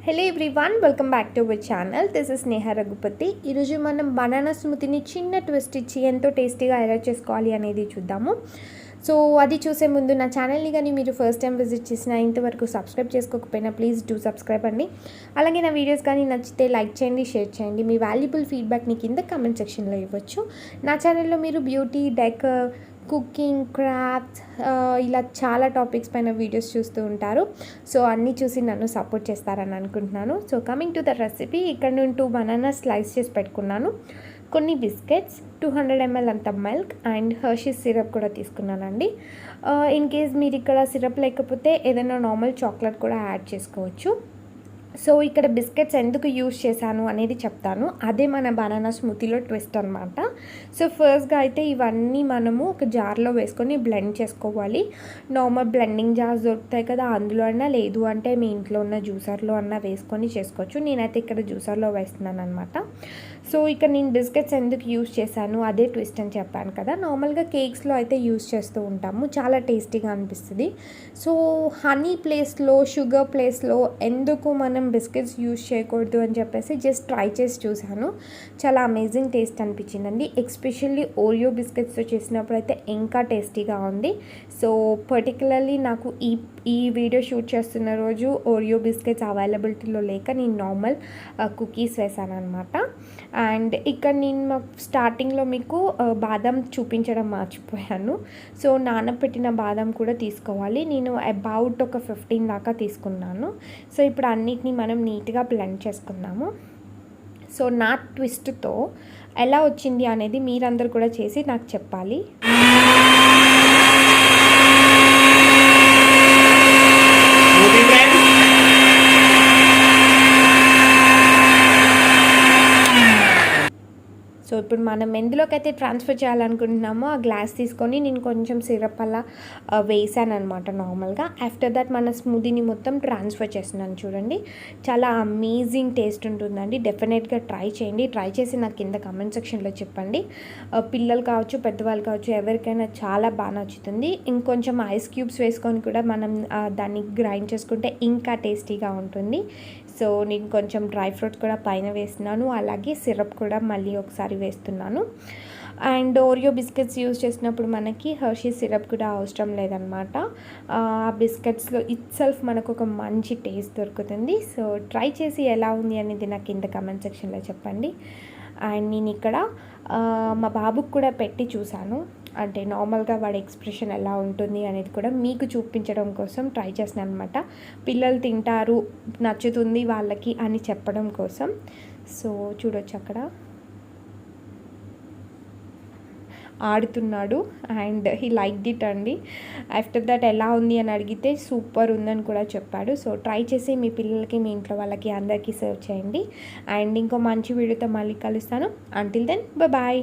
Hello everyone, welcome back to our channel. This is Sneha Raghupathi. ఈరోజు మనం banana స్మూతీని చిన్న twist ఇచ్చి ఎంతో టేస్టీగా ఎలా చేసుకోవాలి అనేది చూద్దాము. సో అది చూసే ముందు నా ఛానల్ని కానీ మీరు ఫస్ట్ టైం విజిట్ చేసినా ఇంతవరకు సబ్స్క్రైబ్ చేసుకోకపోయినా ప్లీజ్ డూ సబ్స్క్రైబ్ అండి. అలాగే నా వీడియోస్ కానీ నచ్చితే లైక్ చేయండి, షేర్ చేయండి. మీ వాల్యుబుల్ ఫీడ్బ్యాక్ని కింద కామెంట్ సెక్షన్లో ఇవ్వచ్చు. నా ఛానల్లో మీరు బ్యూటీ, డెకర్, కుకింగ్, క్రాఫ్ట్స్ ఇలా చాలా టాపిక్స్ పైన వీడియోస్ చూస్తూ ఉంటారు. సో అన్నీ చూసి నన్ను సపోర్ట్ చేస్తారని అనుకుంటున్నాను. So coming to the recipe, ఇక్కడ నేను 2 బనానా స్లైస్ చేసి పెట్టుకున్నాను, కొన్ని బిస్కెట్స్, 200 ml అంత మిల్క్ అండ్ హర్షీస్ సిరప్ కూడా తీసుకున్నానండి. ఇన్ కేస్ మీరు ఇక్కడ సిరప్ లేకపోతే ఏదైనా నార్మల్ చాక్లెట్ కూడా యాడ్ చేసుకోవచ్చు. సో ఇక్కడ బిస్కెట్స్ ఎందుకు యూజ్ చేశాను అనేది చెప్తాను. అదే మన బనానా స్మూతీలో ట్విస్ట్ అనమాట. సో ఫస్ట్గా అయితే ఇవన్నీ మనము ఒక జార్లో వేసుకొని బ్లెండ్ చేసుకోవాలి. నార్మల్ బ్లెండింగ్ జార్స్ దొరుకుతాయి కదా, అందులో అన్నా లేదు అంటే మీ ఇంట్లో ఉన్న జ్యూసర్లో అన్నా వేసుకొని చేసుకోవచ్చు. నేనైతే ఇక్కడ జ్యూసర్లో వేస్తున్నాను అనమాట. సో ఇక్కడ నేను బిస్కెట్స్ ఎందుకు యూజ్ చేశాను అదే ట్విస్ట్ అని చెప్పాను కదా. నార్మల్గా కేక్స్లో అయితే యూజ్ చేస్తూ ఉంటాము, చాలా టేస్టీగా అనిపిస్తుంది. సో హనీ ప్లేస్లో, షుగర్ ప్లేస్లో ఎందుకు మనం బిస్కెట్స్ యూజ్ చేయకూడదు అని చెప్పేసి జస్ట్ ట్రై చేసి చూశాను. చాలా అమేజింగ్ టేస్ట్ అనిపించిందండి. ఎస్పెషల్లీ ఓరియో బిస్కెట్స్తో చేసినప్పుడు అయితే ఇంకా టేస్టీగా ఉంది. సో పర్టికులర్లీ నాకు ఈ వీడియో షూట్ చేస్తున్న రోజు ఓరియో బిస్కెట్స్ అవైలబిలిటీలో లేక నేను నార్మల్ కుకీస్ వేసాను అనమాట. అండ్ ఇక్కడ నేను స్టార్టింగ్లో మీకు బాదం చూపించడం మర్చిపోయాను. సో నానబెట్టిన బాదం కూడా తీసుకోవాలి. నేను అబౌట్ ఒక 15 దాకా తీసుకున్నాను. సో ఇప్పుడు అన్నిటినీ మనం నీట్గా బ్లెండ్ చేసుకున్నాము. సో నా ట్విస్ట్తో ఎలా వచ్చింది అనేది మీరందరూ కూడా చేసి నాకు చెప్పాలి. సో ఇప్పుడు మనం ఎందులోకి అయితే ట్రాన్స్ఫర్ చేయాలనుకుంటున్నామో ఆ గ్లాస్ తీసుకొని నేను కొంచెం సిరప్ అలా వేసాను అనమాట నార్మల్గా. ఆఫ్టర్ దట్ మన స్మూదీని మొత్తం ట్రాన్స్ఫర్ చేస్తున్నాను. చూడండి, చాలా అమేజింగ్ టేస్ట్ ఉంటుందండి. డెఫినెట్గా ట్రై చేయండి. ట్రై చేసి నాకు కింద కామెంట్ సెక్షన్లో చెప్పండి. పిల్లలు కావచ్చు, పెద్దవాళ్ళు కావచ్చు, ఎవరికైనా చాలా బాగా నచ్చుతుంది. ఇంకొంచెం ఐస్ క్యూబ్స్ వేసుకొని కూడా మనం దాన్ని గ్రైండ్ చేసుకుంటే ఇంకా టేస్టీగా ఉంటుంది. సో నేను కొంచెం డ్రై ఫ్రూట్స్ కూడా పైన వేస్తున్నాను, అలాగే సిరప్ కూడా మళ్ళీ ఒకసారి వేస్తున్నాను. అండ్ ఓరియో బిస్కెట్స్ యూజ్ చేసినప్పుడు మనకి హర్షీ సిరప్ కూడా అవసరం లేదనమాట. ఆ బిస్కెట్స్లో ఇట్సెల్ఫ్ మనకు ఒక మంచి టేస్ట్ దొరుకుతుంది. సో ట్రై చేసి ఎలా ఉంది అనేది నాకు కింద కామెంట్ సెక్షన్లో చెప్పండి. అండ్ నేను ఇక్కడ మా బాబుకి కూడా పెట్టి చూశాను, అంటే నార్మల్గా వాడి ఎక్స్ప్రెషన్ ఎలా ఉంటుంది అనేది కూడా మీకు చూపించడం కోసం ట్రై చేస్తున్నాను అనమాట. పిల్లలు తింటారు, నచ్చుతుంది వాళ్ళకి అని చెప్పడం కోసం. సో చూడొచ్చు, అక్కడ ఆడుతున్నాడు అండ్ హీ లైక్ ఇట్ అండి. ఆఫ్టర్ దట్ ఎలా ఉంది అని అడిగితే సూపర్ ఉందని కూడా చెప్పాడు. సో ట్రై చేసి మీ పిల్లలకి, మీ ఇంట్లో వాళ్ళకి అందరికీ సర్వ్ చేయండి. అండ్ ఇంకో మంచి వీడియోతో మళ్ళీ కలుస్తాను. Until then bye.